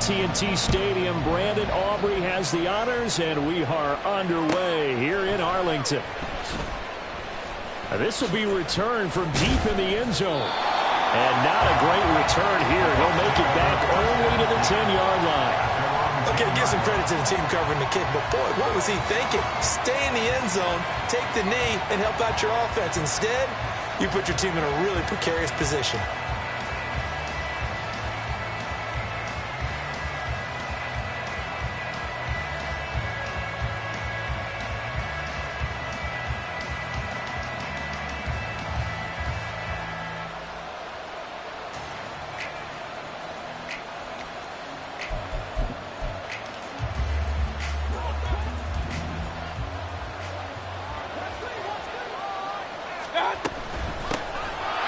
AT&T Stadium. Brandon Aubrey has the honors, and we are underway here in Arlington. This will be returned from deep in the end zone. And not a great return here. He'll make it back only to the 10-yard line. Okay, give some credit to the team covering the kick, but boy, what was he thinking? Stay in the end zone, take the knee, and help out your offense. Instead, you put your team in a really precarious position.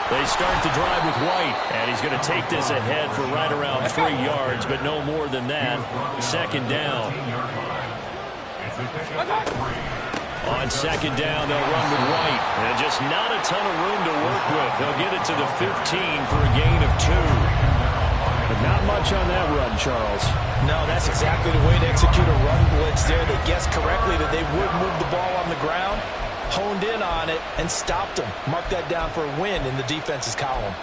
They start the drive with White, and he's going to take this ahead for right around 3 yards, but no more than that. Second down. On second down, they'll run with White. And just not a ton of room to work with. They'll get it to the 15 for a gain of 2. But not much on that run, Charles. No, that's exactly the way to execute a run blitz there. They guessed correctly that they would move the ball on the ground, honed in on it, and stopped them. Mark that down for a win in the defense's column.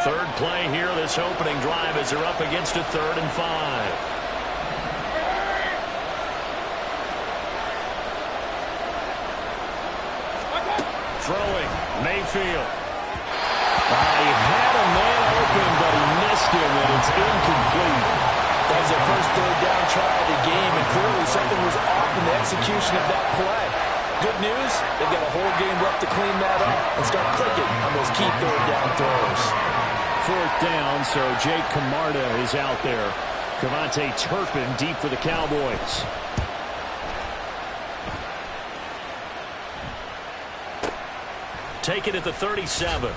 Third play here, this opening drive as they're up against a 3rd and 5. Throwing, Mayfield. He had a man open, but he missed him, and it's incomplete. That was their first 3rd down try of the game, and clearly something was off in the execution of that play. Good news, they've got a whole game left to clean that up and start clicking on those key 3rd down throws. 4th down, so Jake Camarda is out there. Cavante Turpin deep for the Cowboys. Take it at the 37.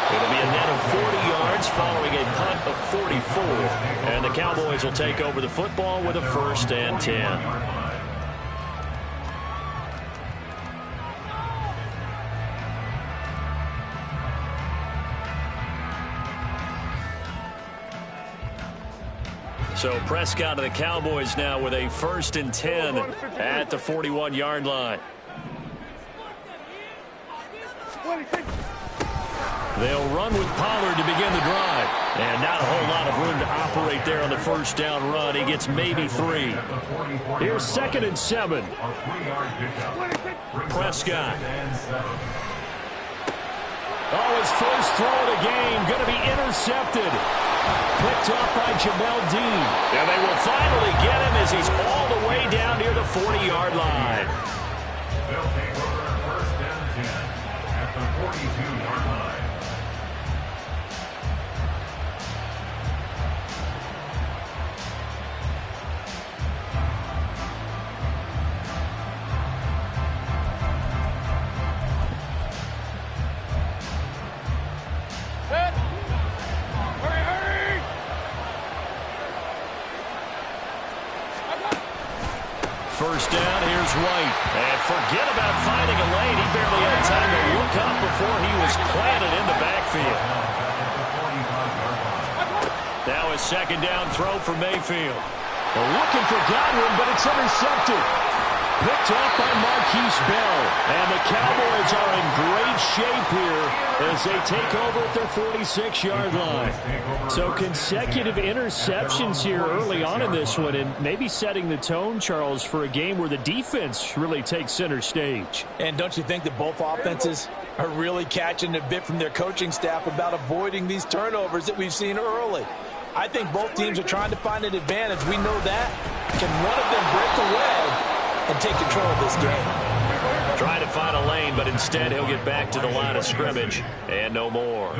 It'll be a net of 40 yards following a punt of 44. And the Cowboys will take over the football with a 1st and 10. So Prescott and the Cowboys now with a 1st and 10 at the 41-yard line. They'll run with Pollard to begin the drive. And not a whole lot of room to operate there on the 1st down run. He gets maybe 3. Here's 2nd and 7. Prescott. Oh, his first throw of the game going to be intercepted. Picked up by Jamel Dean. And they will finally get him as he's all the way down near the 40-yard line. They'll take over 1st and 10 at the 42-yard line. First down, here's White. And forget about finding a lane. He barely had time to look up before he was planted in the backfield. Now a 2nd down throw for Mayfield. They're looking for Godwin, but it's intercepted. Picked up by Marquise Bell. And the Cowboys are in great shape here as they take over at their 46-yard line. So consecutive interceptions here early on in this one, and maybe setting the tone, Charles, for a game where the defense really takes center stage. And don't you think that both offenses are really catching a bit from their coaching staff about avoiding these turnovers that we've seen early? I think both teams are trying to find an advantage. We know that. Can one of them break away and take control of this game? Trying to find a lane, but instead he'll get back to the line of scrimmage and no more.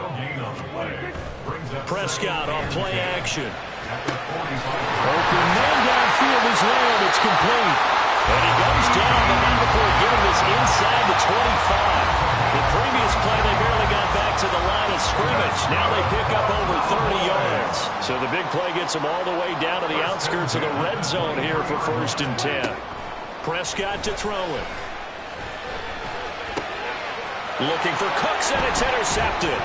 Prescott on play action. Open man downfield is Lamb. It's complete. And he goes down, but not before getting this inside the 25. The previous play, they barely got back to the line of scrimmage. Now they pick up over 30 yards. So the big play gets them all the way down to the outskirts of the red zone here for 1st and 10. Prescott to throw it. Looking for Cooks, and it's intercepted.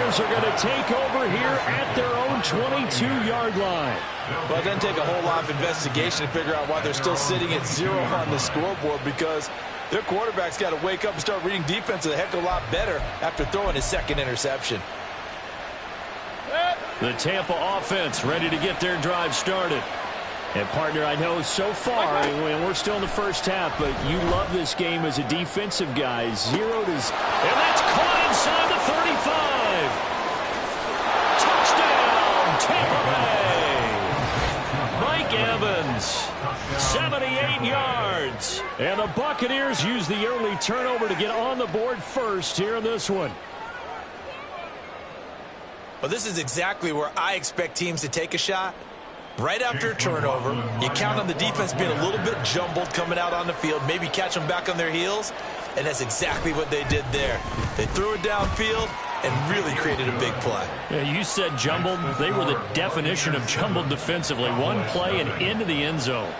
Buccaneers are going to take over here at their own 22-yard line. Well, it doesn't take a whole lot of investigation to figure out why they're still sitting at 0 on the scoreboard, because their quarterback's got to wake up and start reading defense a heck of a lot better after throwing his second interception. The Tampa offense ready to get their drive started. And, partner, I know so far, and we're still in the first half, but you love this game as a defensive guy. 0 to... And that's caught inside the 35. Touchdown, Tampa Bay. Mike Evans, 78 yards. And the Buccaneers use the early turnover to get on the board first here in this one. Well, this is exactly where I expect teams to take a shot. Right after a turnover, you count on the defense being a little bit jumbled coming out on the field, maybe catch them back on their heels, and that's exactly what they did there. They threw it downfield and really created a big play. Yeah, you said jumbled. They were the definition of jumbled defensively. One play and into the end zone.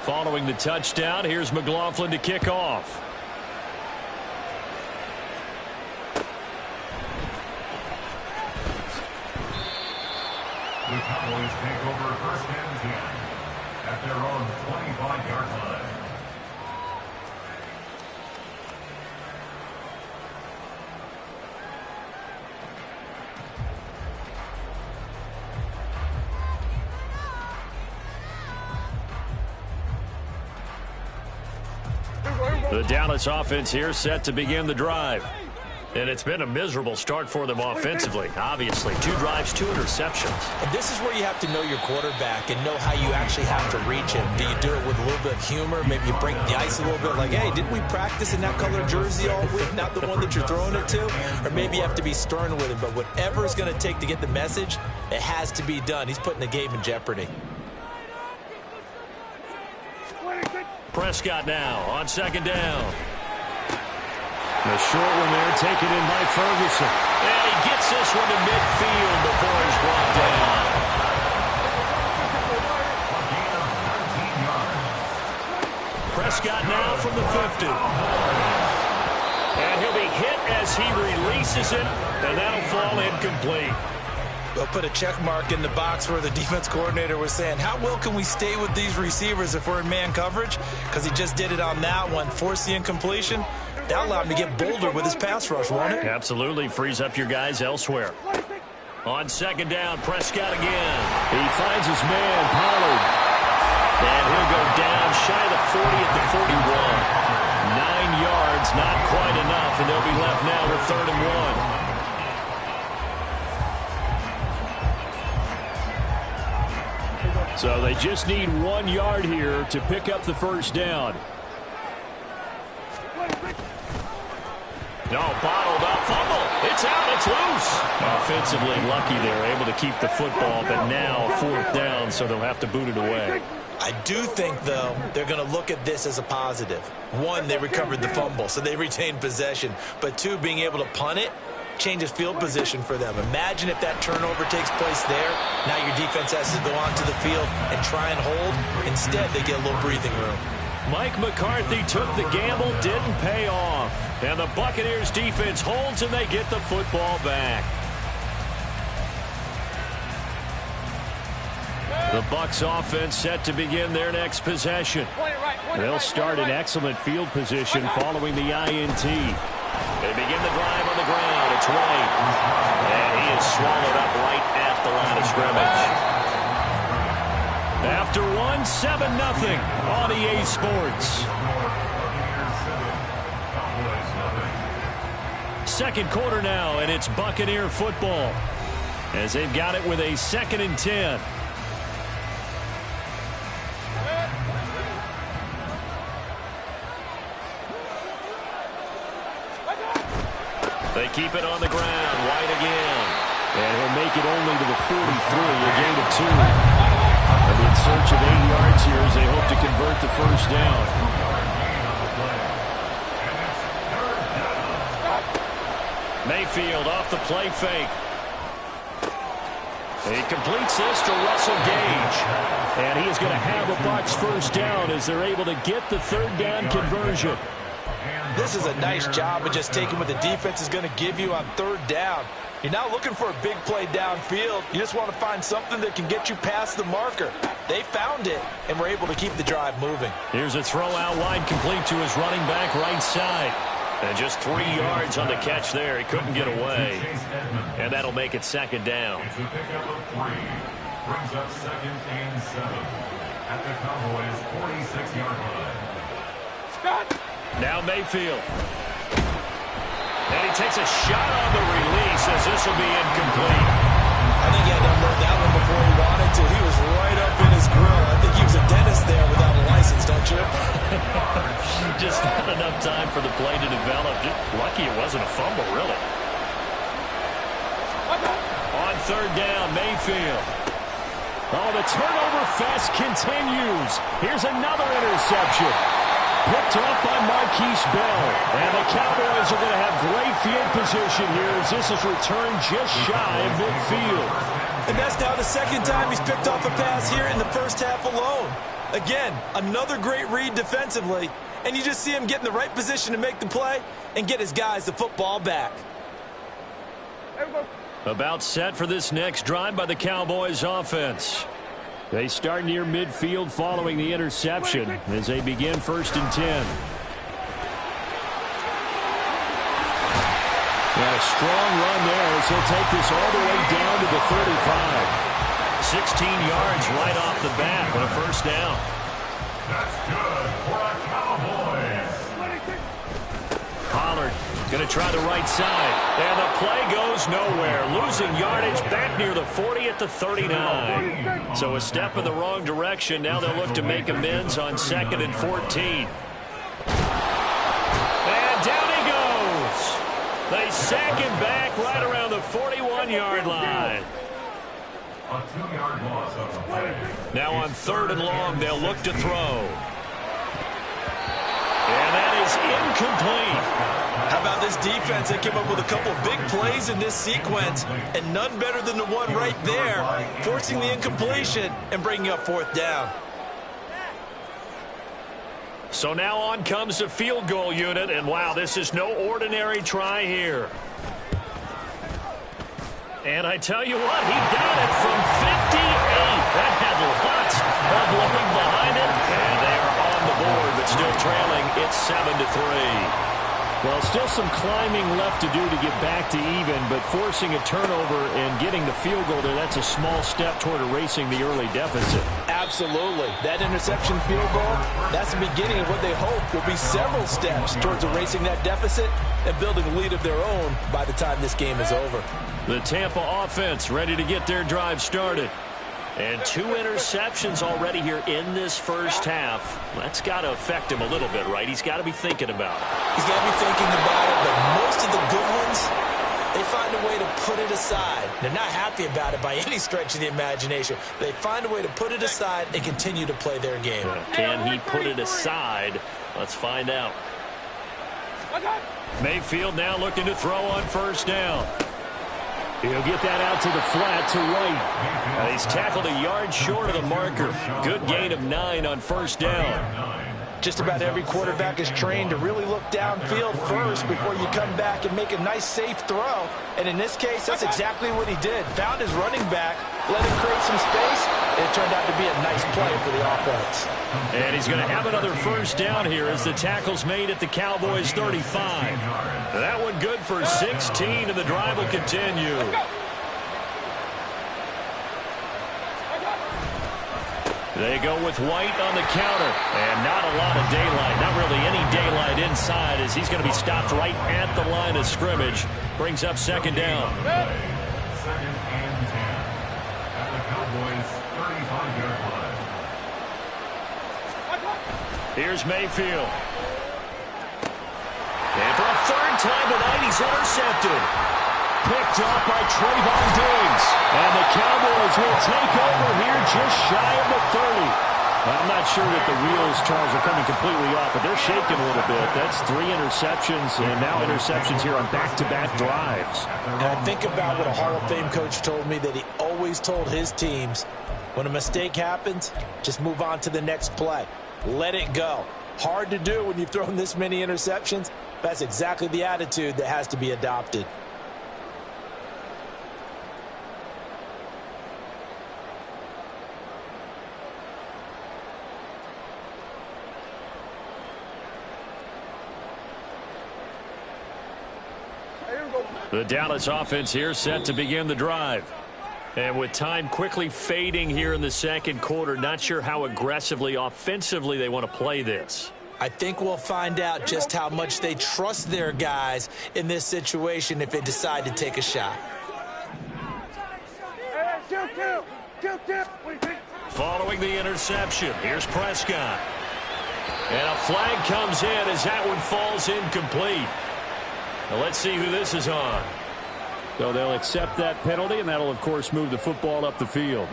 Following the touchdown, here's McLaughlin to kick off. The Cowboys take over first and 10 at their own 25-yard line. The Dallas offense here set to begin the drive. And it's been a miserable start for them offensively, obviously. 2 drives, 2 interceptions. And this is where you have to know your quarterback and know how you actually have to reach him. Do you do it with a little bit of humor? Maybe you break the ice a little bit, like, hey, didn't we practice in that color jersey all week, not the one that you're throwing it to? Or maybe you have to be stern with him. But whatever it's going to take to get the message, it has to be done. He's putting the game in jeopardy. Prescott now on second down. The short one there taken in by Ferguson. And he gets this one to midfield before he's brought down. Prescott now from the 50. And he'll be hit as he releases it, and that'll fall incomplete. They'll put a check mark in the box where the defense coordinator was saying, how well can we stay with these receivers if we're in man coverage? Because he just did it on that one, forced the incompletion. That allowed him to get bolder with his pass rush, won't it? Absolutely. Frees up your guys elsewhere. On second down, Prescott again. He finds his man, Pollard. And he'll go down shy of the 40 at the 41. 9 yards, not quite enough, and they'll be left now with 3rd and 1. So they just need 1 yard here to pick up the first down. No, bottled up, fumble. It's out, it's loose. Offensively lucky they're able to keep the football, but now 4th down, so they'll have to boot it away. I do think, though, they're going to look at this as a positive. 1, they recovered the fumble, so they retained possession. But 2, being able to punt it changes field position for them. Imagine if that turnover takes place there. Now your defense has to go onto the field and try and hold. Instead, they get a little breathing room. Mike McCarthy took the gamble, didn't pay off. And the Buccaneers defense holds and they get the football back. The Bucs offense set to begin their next possession. They'll start in excellent field position following the INT. They begin the drive on the ground. It's White. And he is swallowed up right at the line of scrimmage. After 1, 7-0 on EA Sports. Second quarter now, and it's Buccaneer football as they've got it with a 2nd and 10. They keep it on the ground. White again. And he'll make it only to the 43, a gain of 2. They'll be in search of 8 yards here as they hope to convert the first down. Mayfield off the play fake. He completes this to Russell Gage. And he is going to have a Bucs first down as they're able to get the 3rd down conversion. This is a nice job of just taking what the defense is going to give you on third down. You're not looking for a big play downfield. You just want to find something that can get you past the marker. They found it, and were able to keep the drive moving. Here's a throw out wide, complete to his running back right side. And just 3 yards on the catch there. He couldn't get away. And that'll make it second down. It's a pickup of 3. Brings up 2nd and 7 at the Cowboys' 46-yard line. Now Mayfield. And he takes a shot on the release as this will be incomplete. I think he had to unload that one before he wanted to. He was right up in his grill. I think he was a dentist there without a license, don't you? Just not enough time for the play to develop. Just lucky it wasn't a fumble, really. On third down, Mayfield. Oh, the turnover fest continues. Here's another interception. Picked up by Marquise Bell. And the Cowboys are going to have great field position here as this is returned just shy of midfield. And that's now the second time he's picked off a pass here in the first half alone. Again, another great read defensively. And you just see him get in the right position to make the play and get his guys the football back. About set for this next drive by the Cowboys offense. They start near midfield following the interception as they begin 1st and 10. And a strong run there as he'll take this all the way down to the 35. 16 yards right off the bat with a first down. That's good for a Cowboys. Pollard going to try the right side. And the play goes nowhere. Losing yardage back near the 40 at the 39. So a step in the wrong direction. Now they'll look to make amends on 2nd and 14. And down he goes. They sack him back right around the 41-yard line. A 2-yard loss on the play. Now on 3rd and long, they'll look to throw. And that is incomplete. How about this defense? They came up with a couple big plays in this sequence, and none better than the one right there, forcing the incompletion and bringing up 4th down. So now on comes the field goal unit, and wow, this is no ordinary try here. And I tell you what, he got it from 58. That had lots of looking behind it, and they are on the board, but still trailing. It's 7-3. Well, still some climbing left to do to get back to even, but forcing a turnover and getting the field goal there, that's a small step toward erasing the early deficit. Absolutely. That interception field goal, that's the beginning of what they hope will be several steps towards erasing that deficit and building a lead of their own by the time this game is over. The Tampa offense ready to get their drive started. And 2 interceptions already here in this first half. That's got to affect him a little bit, right? He's got to be thinking about it. He's got to be thinking about it, but most of the good ones, they find a way to put it aside. They're not happy about it by any stretch of the imagination. They find a way to put it aside and continue to play their game. Can he put it aside? Let's find out. Mayfield now looking to throw on 1st down. He'll get that out to the flat to right. He's tackled a yard short of the marker. Good gain of 9 on 1st down. Just about every quarterback is trained to really look downfield first before you come back and make a nice, safe throw. And in this case, that's exactly what he did. Found his running back, let him create some space, and it turned out to be a nice play for the offense. And he's going to have another 1st down here as the tackle's made at the Cowboys' 35. That one good for 16, and the drive will continue. They go with White on the counter, and not a lot of daylight, not really any daylight inside as he's going to be stopped right at the line of scrimmage. Brings up 2nd down. 2nd and 10 at the Cowboys' 35-yard line. Here's Mayfield. And for a 3rd time tonight, he's intercepted. Picked off by Trayvon Diggs. And the Cowboys will take over here just shy of the 30. I'm not sure that the wheels, Charles, are coming completely off, but they're shaking a little bit. That's 3 interceptions, and now interceptions here on back-to-back drives. And I think about what a Hall of Fame coach told me that he always told his teams, when a mistake happens, just move on to the next play. Let it go. Hard to do when you've thrown this many interceptions. That's exactly the attitude that has to be adopted. The Dallas offense here set to begin the drive. And with time quickly fading here in the second quarter, not sure how aggressively, offensively they want to play this. I think we'll find out just how much they trust their guys in this situation if they decide to take a shot. Following the interception, here's Prescott. And a flag comes in as that one falls incomplete. Now let's see who this is on. So they'll accept that penalty, and that'll, of course, move the football up the field.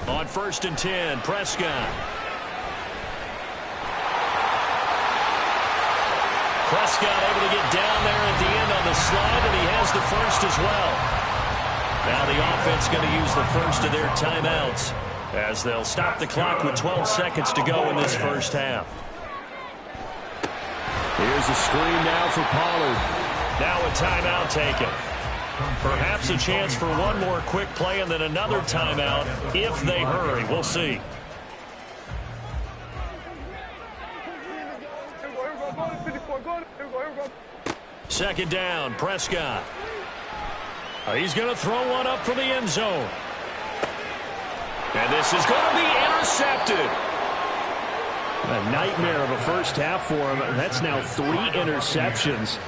On 1st and 10, Prescott. Prescott able to get down there at the end on the slide, and he has the first as well. Now the offense going to use the first of their timeouts as they'll stop the clock with 12 seconds to go in this first half. Here's a screen now for Pollard. Now a timeout taken. Perhaps a chance for one more quick play and then another timeout if they hurry. We'll see. Second down, Prescott. He's going to throw one up from the end zone. And this is going to be intercepted. A nightmare of a first half for him. That's now 3 interceptions.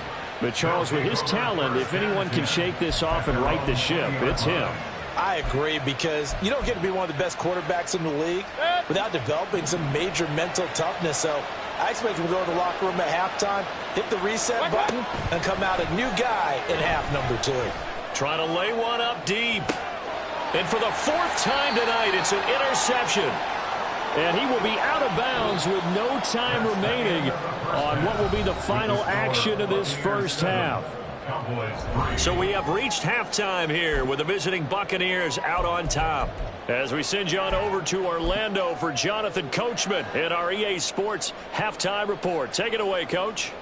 But, Charles, with his talent, if anyone can shake this off and right the ship, it's him. I agree, because you don't get to be one of the best quarterbacks in the league without developing some major mental toughness. So I expect him to go to the locker room at halftime, hit the reset button, and come out a new guy in half number 2. Trying to lay one up deep. And for the 4th time tonight, it's an interception. And he will be out of bounds with no time remaining on what will be the final action of this first half. So we have reached halftime here with the visiting Buccaneers out on top. As we send you on over to Orlando for Jonathan Coachman in our EA Sports Halftime Report. Take it away, Coach.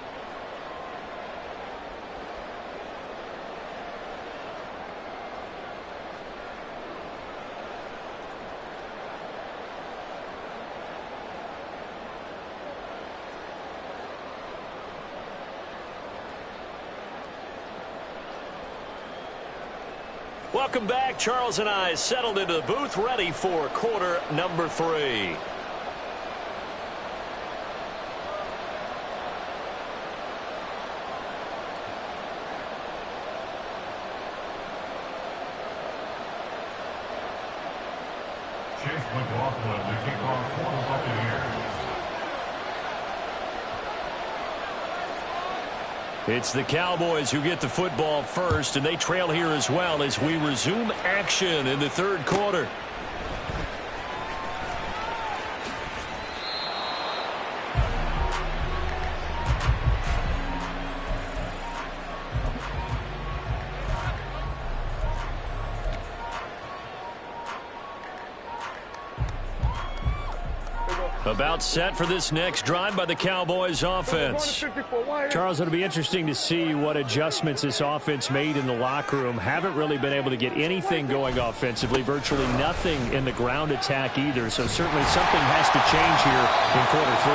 Welcome back. Charles and I settled into the booth, ready for quarter number 3. Chase McLaughlin to kick off for the Buccaneers. It's the Cowboys who get the football first, and they trail here as well as we resume action in the third quarter. About set for this next drive by the Cowboys offense. Charles, it'll be interesting to see what adjustments this offense made in the locker room. Haven't really been able to get anything going offensively, virtually nothing in the ground attack either. So certainly something has to change here in quarter 3.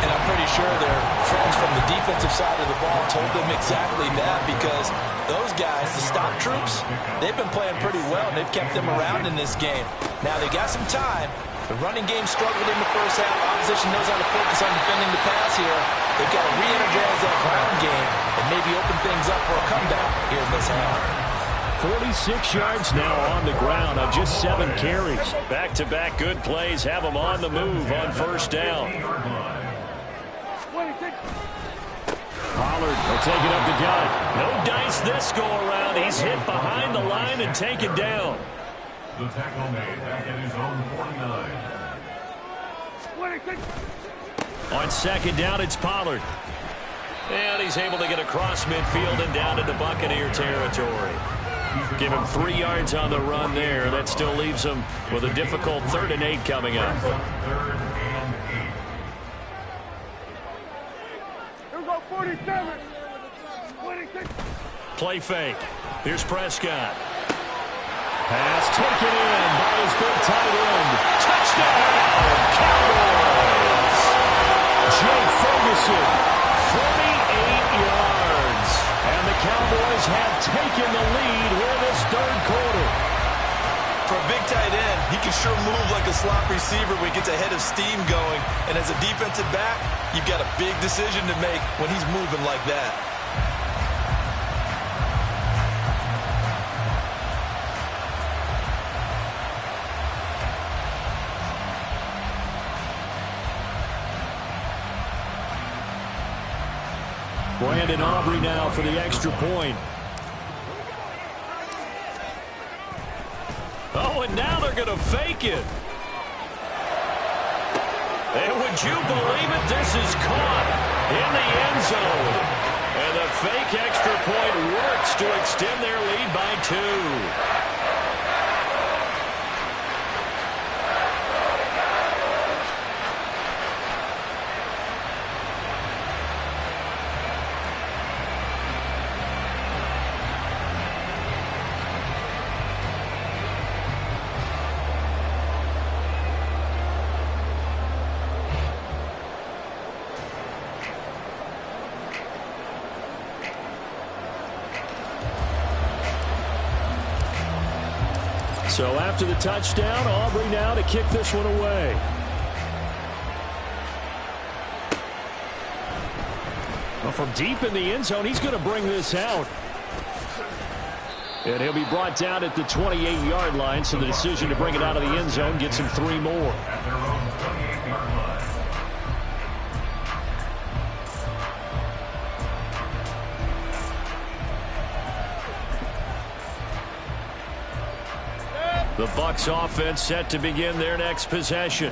And I'm pretty sure their friends from the defensive side of the ball told them exactly that, because those guys, the stop troops, they've been playing pretty well, and they've kept them around in this game. Now they got some time. The running game struggled in the first half. Opposition knows how to focus on defending the pass here. They've got to re-energize that ground game and maybe open things up for a comeback here in this half. 46 yards now on the ground on just 7 carries. Back-to-back good plays have them on the move on first down. Pollard will take it up the gut. No dice this go-around. He's hit behind the line and taken down. The tackle made back at his own 49. On second down, it's Pollard. And he's able to get across midfield and down into Buccaneer territory. Give him 3 yards on the run there. That still leaves him with a difficult 3rd and 8 coming up. Here we go, 47. 26. Play fake. Here's Prescott. Pass taken in by his big tight end. Touchdown, Cowboys! Jake Ferguson, 48 yards. And the Cowboys have taken the lead here this 3rd quarter. For a big tight end, he can sure move like a slot receiver when he gets a head of steam going. And as a defensive back, you've got a big decision to make when he's moving like that. Brandon Aubrey now for the extra point. Oh, and now they're going to fake it. And would you believe it? This is caught in the end zone. And the fake extra point works to extend their lead by 2. So after the touchdown, Aubrey now to kick this one away. Well, from deep in the end zone, he's going to bring this out. And he'll be brought down at the 28-yard line, so the decision to bring it out of the end zone gets him 3 more. At their own 28-yard line. The Bucs offense set to begin their next possession.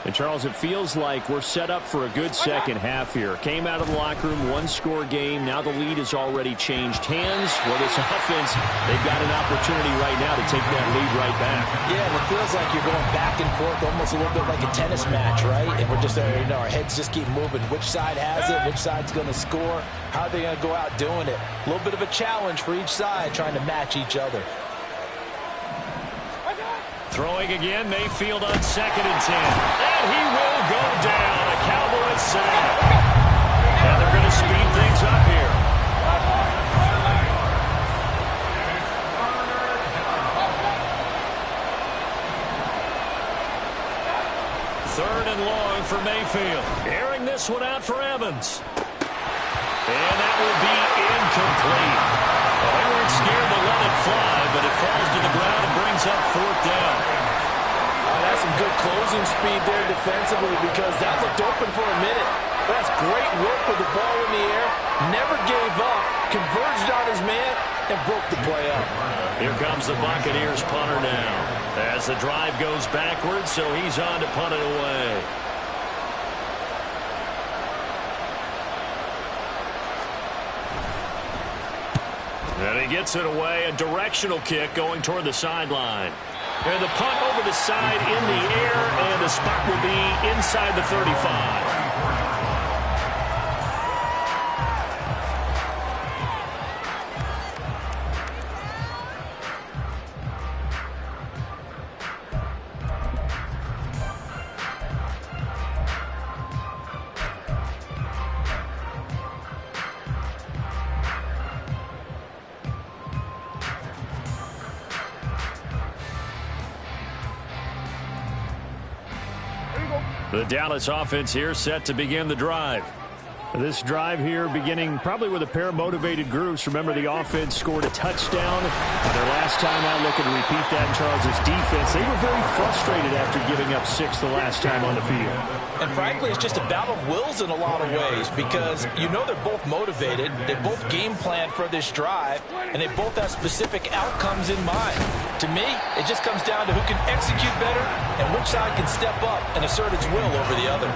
And, Charles, it feels like we're set up for a good second half here. Came out of the locker room, 1-score game. Now the lead has already changed hands. Well, this offense, they've got an opportunity right now to take that lead right back. Yeah, and it feels like you're going back and forth, almost a little bit like a tennis match, right? And we're just, our heads just keep moving. Which side has it? Which side's going to score? How are they going to go out doing it? A little bit of a challenge for each side, trying to match each other. Throwing again, Mayfield on 2nd and 10. And he will go down. A Cowboys sack. And they're going to speed things up here. Third and long for Mayfield. Airing this one out for Evans. And that will be incomplete. Well, they weren't scared to let it fly, but it falls to the ground and brings up 4th down. That's some good closing speed there defensively, because that looked open for a minute. That's great work with the ball in the air. Never gave up, converged on his man, and broke the play up. Here comes the Buccaneers punter now. As the drive goes backwards, so he's on to punt it away. And he gets it away, a directional kick going toward the sideline. And the punt over the side in the air, and the spot will be inside the 35. The Dallas offense here set to begin the drive. This drive here beginning probably with a pair of motivated groups. Remember, the offense scored a touchdown. Their last time out, looking to repeat that in Charles's defense. They were very frustrated after giving up 6 the last time on the field. And frankly, it's just a battle of wills in a lot of ways, because you know they're both motivated. They both game plan for this drive, and they both have specific outcomes in mind. To me, it just comes down to who can execute better and which side can step up and assert its will over the other.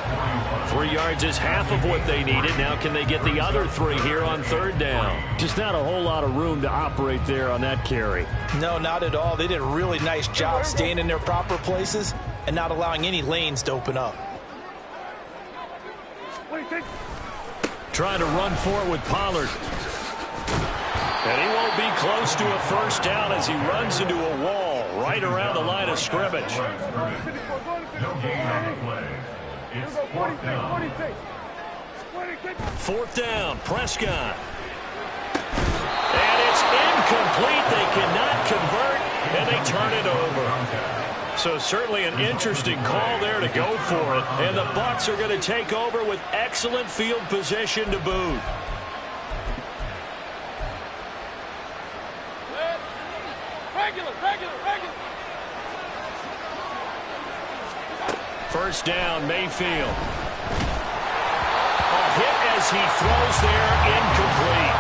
3 yards is half of what they needed. it. Now can they get the other 3 here on 3rd down? Just not a whole lot of room to operate there on that carry. No, not at all. They did a really nice job staying in their proper places and not allowing any lanes to open up. Trying to run for it with Pollard. And he won't be close to a first down as he runs into a wall right around the line of scrimmage. No gain on the play. It's 4th down. 4th down, Prescott. And it's incomplete. They cannot convert, and they turn it over. So certainly an interesting call there to go for it. And the Bucs are going to take over with excellent field position to boot. Regular. 1st down, Mayfield. A hit as he throws there, incomplete.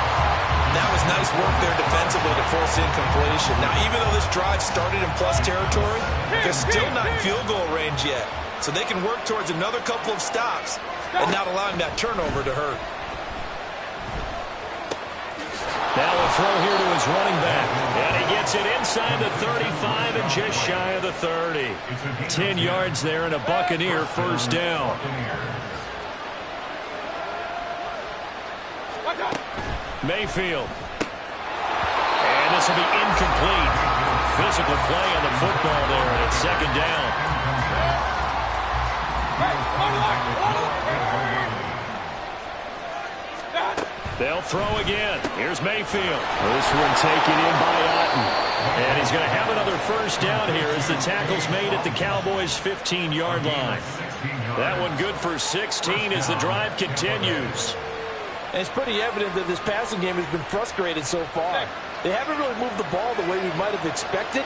That was nice work there defensively to force incompletion. Now, even though this drive started in plus territory, they're still not in field goal range yet. So they can work towards another couple of stops and not allowing that turnover to hurt. Now a throw here to his running back. And he gets it inside the 35 and just shy of the 30. 10 yards there and a Buccaneer 1st down. Mayfield. And this will be incomplete. Physical play on the football there, and it's 2nd down. They'll throw again. Here's Mayfield. This one taken in by Otten. And he's going to have another 1st down here as the tackle's made at the Cowboys' 15-yard line. That one good for 16 as the drive continues. And it's pretty evident that this passing game has been frustrated so far. They haven't really moved the ball the way we might have expected,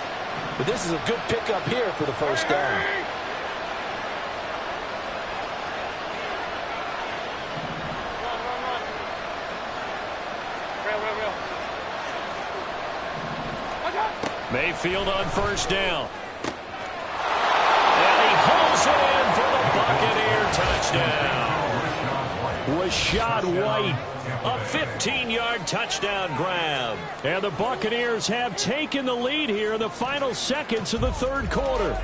but this is a good pickup here for the 1st down. Mayfield on 1st down. And he hauls it in for the Buccaneer touchdown. Rashad White, a 15-yard touchdown grab. And the Buccaneers have taken the lead here in the final seconds of the 3rd quarter.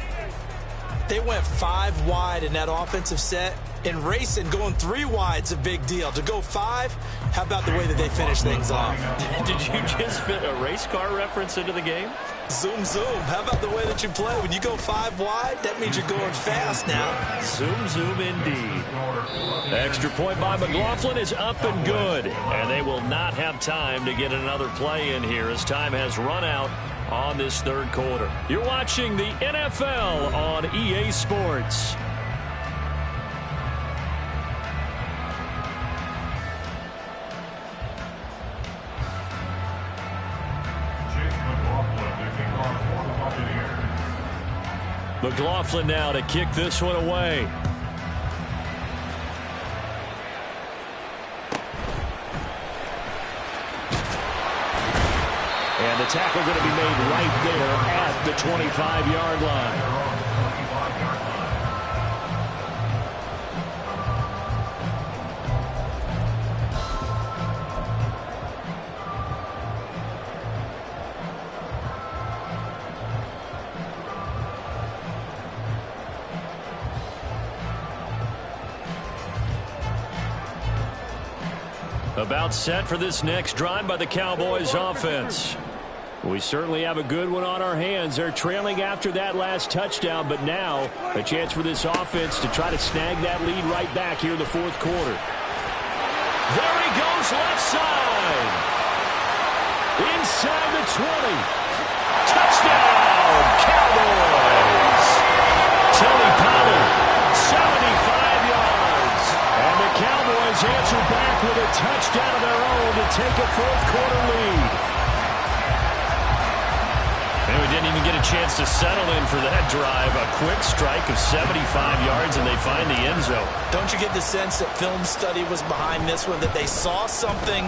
They went 5 wide in that offensive set. And racing, going 3 wide's a big deal. To go 5, how about the way that they finish things off? Did you just fit a race car reference into the game? Zoom, zoom. How about the way that you play? When you go 5 wide, that means you're going fast now. Zoom, zoom indeed. Extra point by McLaughlin is up and good. And they will not have time to get another play in here as time has run out on this 3rd quarter. You're watching the NFL on EA Sports. McLaughlin now to kick this one away. And the tackle going to be made right there at the 25-yard line. About set for this next drive by the Cowboys offense. We certainly have a good one on our hands. They're trailing after that last touchdown, but now a chance for this offense to try to snag that lead right back here in the 4th quarter. There he goes, left side. Inside the 20. Touchdown, Cowboys. Tony Pollard, 75 yards. And the Cowboys answer back with a touchdown of their own to take a 4th quarter lead. And we didn't even get a chance to settle in for that drive. A quick strike of 75 yards, and they find the end zone. Don't you get the sense that film study was behind this one, that they saw something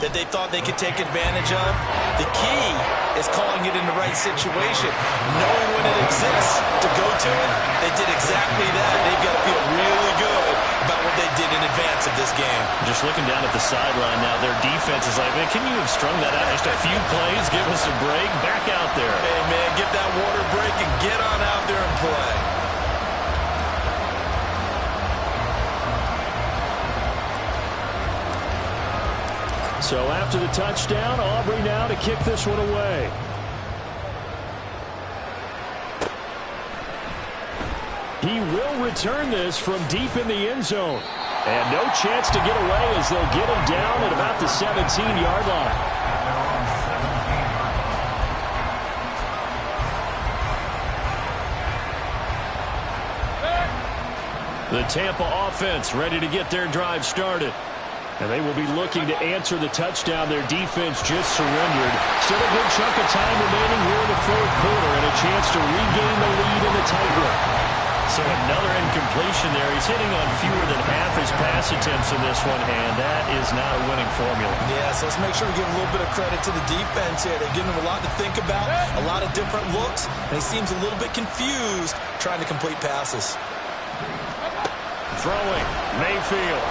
that they thought they could take advantage of? The key is calling it in the right situation, knowing when it exists to go to it. They did exactly that. They've got to feel really good about what they did in advance of this game. Just looking down at the sideline now, their defense is like, man, can you have strung that out just a few plays? Give us a break. Back out there. Hey, man, get that water break and get on out there and play. So after the touchdown, Aubrey now to kick this one away. He will return this from deep in the end zone. And no chance to get away as they'll get him down at about the 17-yard line. The Tampa offense ready to get their drive started. And they will be looking to answer the touchdown their defense just surrendered. Still a good chunk of time remaining here in the fourth quarter and a chance to regain the lead in the tightrope. So another incompletion there. He's hitting on fewer than half his pass attempts in this one, and that is not a winning formula. Yeah, so let's make sure we give a little bit of credit to the defense here. They're giving him a lot to think about, a lot of different looks, and he seems a little bit confused trying to complete passes. Throwing, Mayfield.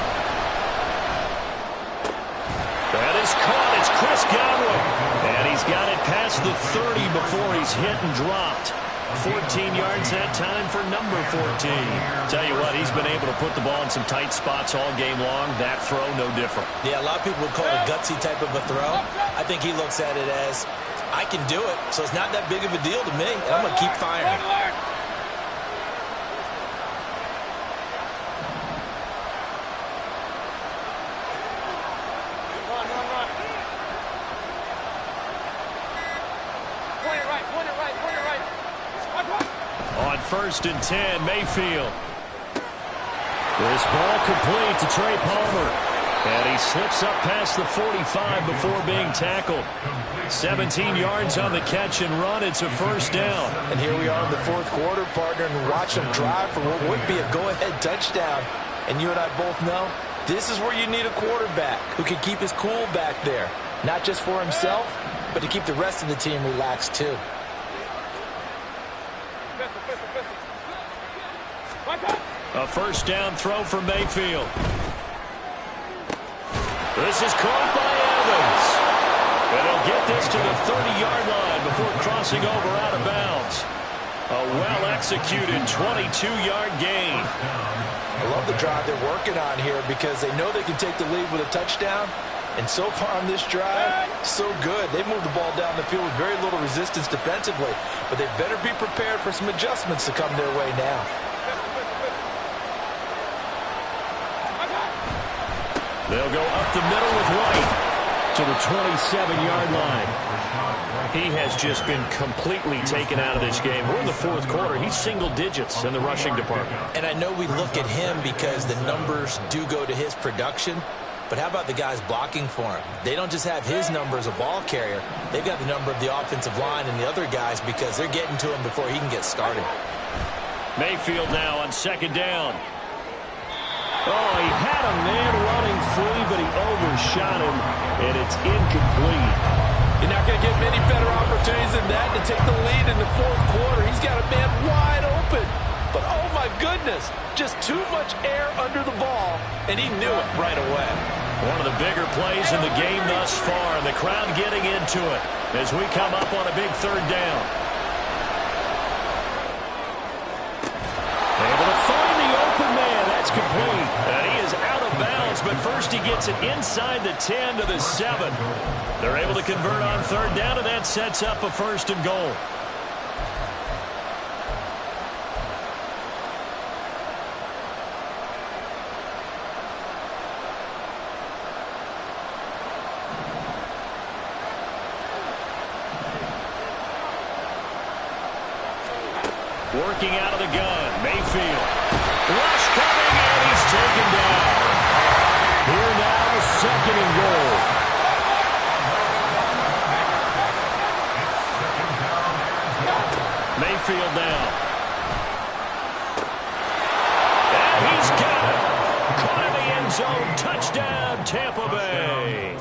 That is caught. It's Chris Godwin. And he's got it past the 30 before he's hit and dropped. 14 yards that time for number 14. Tell you what, he's been able to put the ball in some tight spots all game long. That throw, no different. Yeah, a lot of people would call it a gutsy type of a throw. I think he looks at it as, I can do it, so it's not that big of a deal to me, and I'm going to keep firing. First and 10, Mayfield. This ball complete to Trey Palmer. And he slips up past the 45 before being tackled. 17 yards on the catch and run. It's a first down. And here we are in the fourth quarter, partner, and watch them drive for what would be a go-ahead touchdown. And you and I both know this is where you need a quarterback who can keep his cool back there. Not just for himself, but to keep the rest of the team relaxed too. A first down throw for Mayfield. This is caught by Evans. And he'll get this to the 30-yard line before crossing over out of bounds. A well-executed 22-yard gain. I love the drive they're working on here because they know they can take the lead with a touchdown. And so far on this drive, so good. They moved the ball down the field with very little resistance defensively. But they better be prepared for some adjustments to come their way now. They'll go up the middle with White to the 27-yard line. He has just been completely taken out of this game. We're in the fourth quarter. He's single digits in the rushing department. And I know we look at him because the numbers do go to his production. But how about the guys blocking for him? They don't just have his number as a ball carrier. They've got the number of the offensive line and the other guys because they're getting to him before he can get started. Mayfield now on second down. Oh, he had a man running free, but he overshot him, and it's incomplete. You're not going to get many better opportunities than that to take the lead in the fourth quarter. He's got a man wide open. But, oh, my goodness, just too much air under the ball, and he knew it right away. One of the bigger plays in the game thus far, and the crowd getting into it as we come up on a big third down. Able to find the open man. That's complete. And he is out of bounds, but first he gets it inside the 10 to the 7. They're able to convert on third down, and that sets up a first and goal. Working out of the gun, Mayfield. Rush coming, and he's taken down. Here now, second and goal. Mayfield now. And he's got it. Caught in the end zone. Touchdown, Tampa Bay.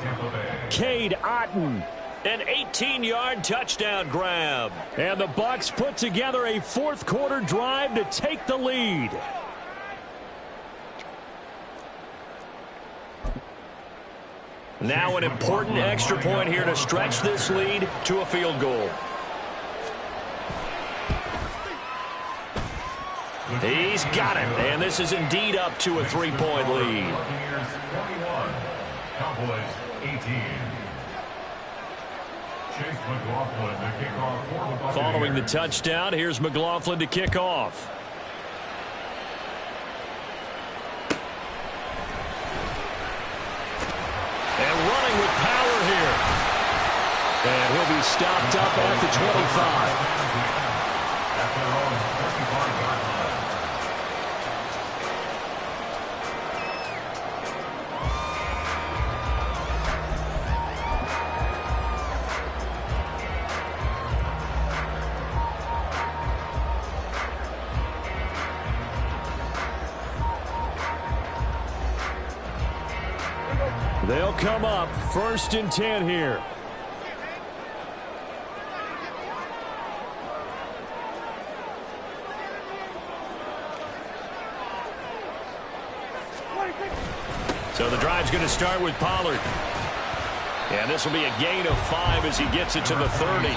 Cade Otton. An 18-yard touchdown grab. And the Bucs put together a fourth quarter drive to take the lead. Now an important extra point here to stretch this lead to a field goal. He's got it, and this is indeed up to a 3-point lead. Cowboys 18. Following the touchdown, here's McLaughlin to kick off. And running with power here. And he'll be stopped up at the 25. At their own 35-yard line. They'll come up 1st and 10 here. So the drive's going to start with Pollard. And this will be a gain of 5 as he gets it to the 30.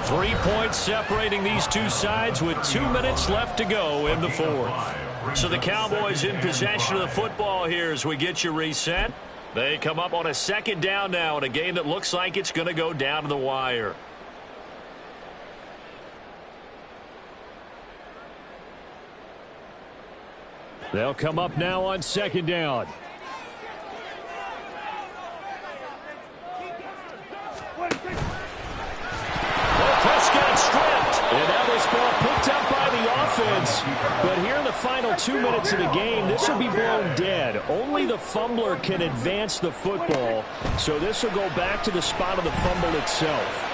3 points separating these two sides with 2 minutes left to go in the 4th. So the Cowboys in possession of the football here as we get you reset. They come up on a 2nd down now in a game that looks like it's going to go down to the wire. They'll come up now on 2nd down. Prescott stripped. And now this ball picked up by the offense. But here in the final 2 minutes of the game, this will be blown dead. Only the fumbler can advance the football. So this will go back to the spot of the fumble itself.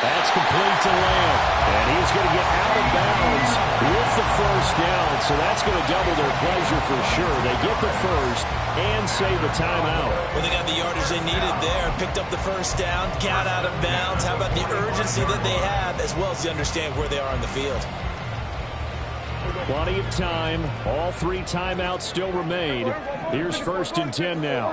That's complete to Lamb. And he's going to get out of bounds with the 1st down. So that's going to double their pleasure for sure. They get the 1st and save a timeout. Well, they got the yardage they needed there. Picked up the 1st down, got out of bounds. How about the urgency that they have, as well as they understand where they are on the field? Plenty of time. All 3 timeouts still remain. Here's 1st and 10 now.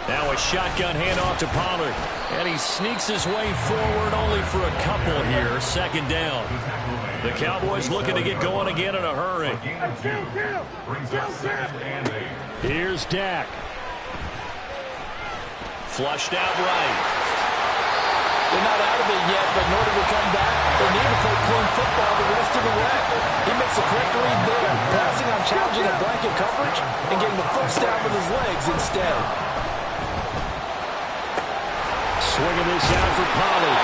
Now a shotgun handoff to Pollard. And he sneaks his way forward only for a couple here. 2nd down. The Cowboys looking to get going again in a hurry. Here's Dak. Flushed out right. They're not out of it yet, but in order to come back, they need to play clean football the rest of the way. He makes the correct read there, passing on challenging a blanket coverage and getting the 1st down with his legs instead. Swinging this out for Pollard.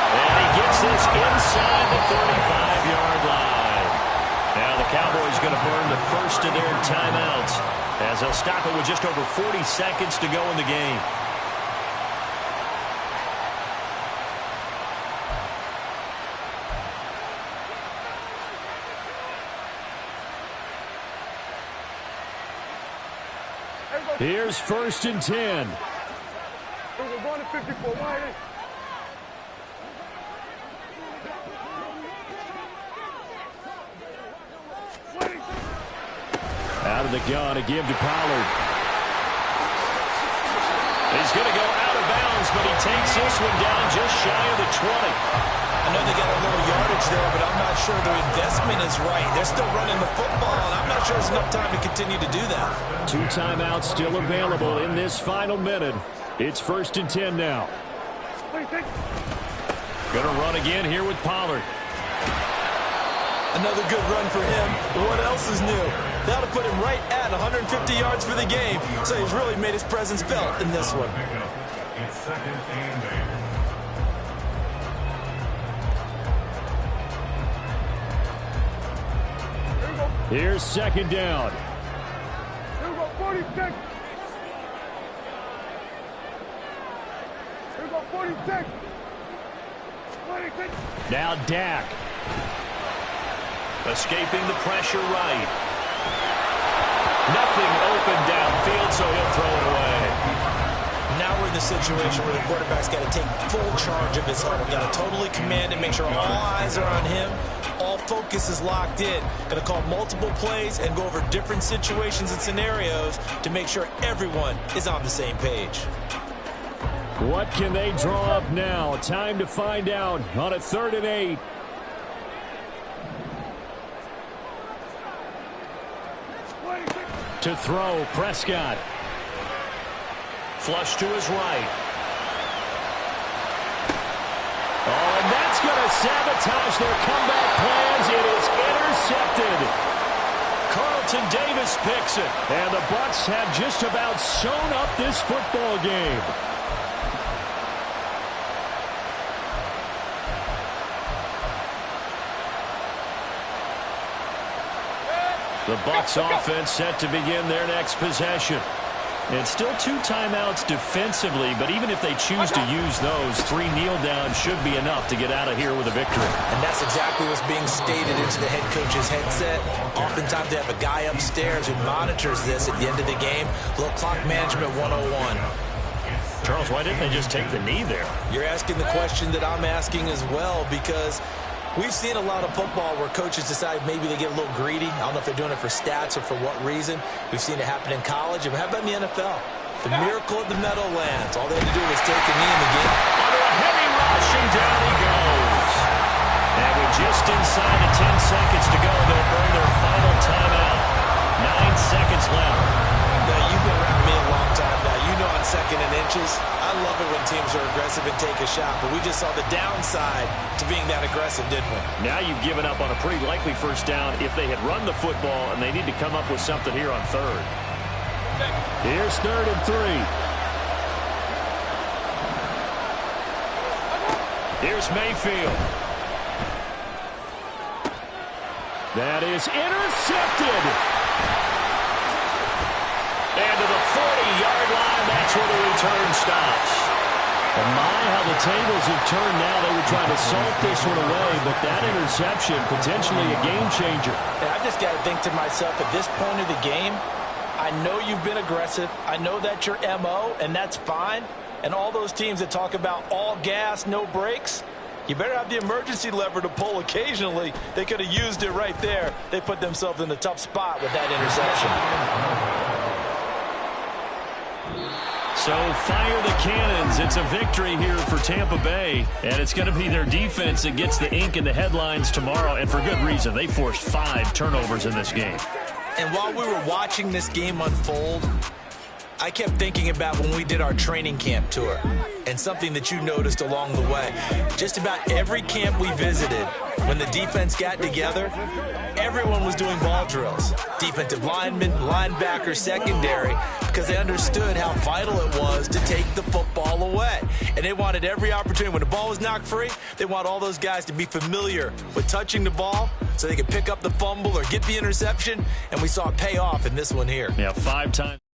And he gets this inside the 35-yard line. Now the Cowboys going to burn the 1st of their timeouts as they'll stop it with just over 40 seconds to go in the game. Here's 1st and 10. We're going to 54. Wide. Out of the gun, a give to Pollard. He's going to go out of bounds, but he takes this one down just shy of the 20. I know they got a little yardage there, but I'm not sure their investment is right. They're still running the football, and I'm not sure there's enough time to continue to do that. 2 timeouts still available in this final minute. It's 1st and 10 now. Going to run again here with Pollard. Another good run for him. What else is new? That'll put him right at 150 yards for the game, so he's really made his presence felt in this one. It's 2nd and 8. Here's 2nd down. Here we go, 46. Here we go, 46. 26. Now Dak. Escaping the pressure right. Nothing open downfield, so he'll throw it away. Now we're in the situation where the quarterback's got to take full charge of his own. Got to totally command and make sure all eyes are on him, all focus is locked in. Going to call multiple plays and go over different situations and scenarios to make sure everyone is on the same page. What can they draw up now? Time to find out on a 3rd and 8. To throw, Prescott. Flush to his right. Oh, and that's going to sabotage their comeback plans. It is intercepted. Carlton Davis picks it. And the Bucs have just about sewn up this football game. The Bucs offense set to begin their next possession. It's still 2 timeouts defensively, but even if they choose to use those, 3 kneel downs should be enough to get out of here with a victory. And that's exactly what's being stated into the head coach's headset. Oftentimes they have a guy upstairs who monitors this at the end of the game. A little clock management 101. Charles, why didn't they just take the knee there? You're asking the question that I'm asking as well, because we've seen a lot of football where coaches decide maybe they get a little greedy. I don't know if they're doing it for stats or for what reason. We've seen it happen in college. And how about in the NFL? The miracle of the Meadowlands. All they had to do was take a knee in the game. Under a heavy rush, and down he goes. And with just inside of 10 seconds to go, they'll burn their final timeout. 9 seconds left. Now, you've been around me a long time now. You know on 2nd and inches, I love it when teams are aggressive and take a shot, but we just saw the downside to being that aggressive, didn't we? Now you've given up on a pretty likely first down if they had run the football, and they need to come up with something here on 3rd. Here's 3rd and 3. Here's Mayfield. That is intercepted. And to the 40-yard line, that's where the return stops. And my, how the tables have turned now. They were trying to salt this one away, but that interception, potentially a game changer. And I just got to think to myself, at this point of the game, I know you've been aggressive. I know that's your MO, and that's fine. And all those teams that talk about all gas, no brakes, you better have the emergency lever to pull occasionally. They could have used it right there. They put themselves in a tough spot with that interception. So fire the cannons. It's a victory here for Tampa Bay, and it's going to be their defense that gets the ink in the headlines tomorrow, and for good reason. They forced 5 turnovers in this game. And while we were watching this game unfold, I kept thinking about when we did our training camp tour and something that you noticed along the way. Just about every camp we visited, when the defense got together, everyone was doing ball drills. Defensive linemen, linebackers, secondary, because they understood how vital it was to take the football away. And they wanted every opportunity. When the ball was knocked free, they want all those guys to be familiar with touching the ball so they could pick up the fumble or get the interception. And we saw it pay off in this one here. Yeah, 5 times.